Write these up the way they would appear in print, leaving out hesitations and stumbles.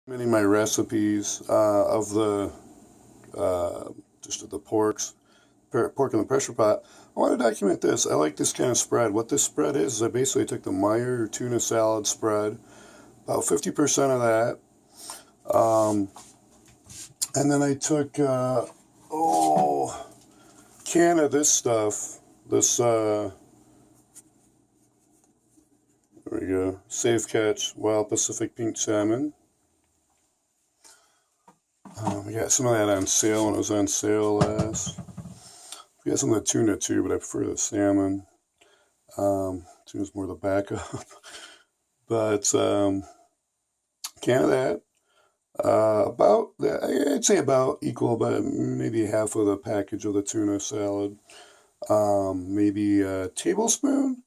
Many of my recipes of the just of the pork in the pressure pot. I want to document this. I like this kind of spread. What this spread is I basically took the Meijer Tuna Salad spread, about 50% of that, and then I took can of this stuff. This there we go. Safe Catch Wild Pacific Pink Salmon. We got some of that on sale when it was on sale last. We got some of the tuna too, but I prefer the salmon. Tuna's more the backup. But can of that. About that, I'd say about equal, but maybe half of the package of the tuna salad. Maybe a tablespoon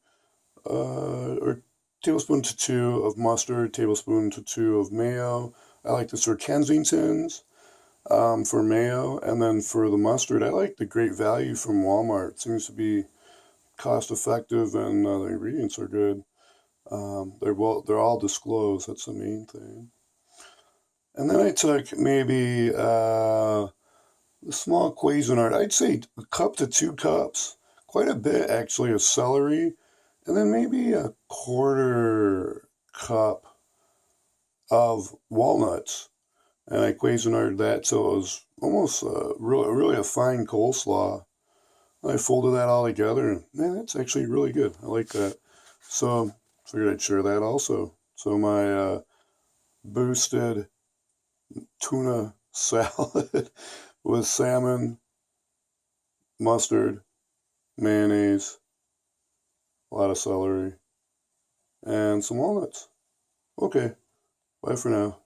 or tablespoon to 2 of mustard, tablespoon to 2 of mayo. I like this for Kensingtons. For mayo, and then for the mustard, I like the Great Value from Walmart. It seems to be cost effective, and the ingredients are good. They're all disclosed. That's the main thing. And then I took maybe a small Cuisinart'd. I'd say a cup to 2 cups, quite a bit actually, of celery, and then maybe a quarter cup of walnuts. And I Cuisinart'd that till it was almost really a fine coleslaw. And I folded that all together, and man, that's actually really good. I like that. So figured I'd share that also. So my boosted tuna salad with salmon, mustard, mayonnaise, a lot of celery, and some walnuts. Okay, bye for now.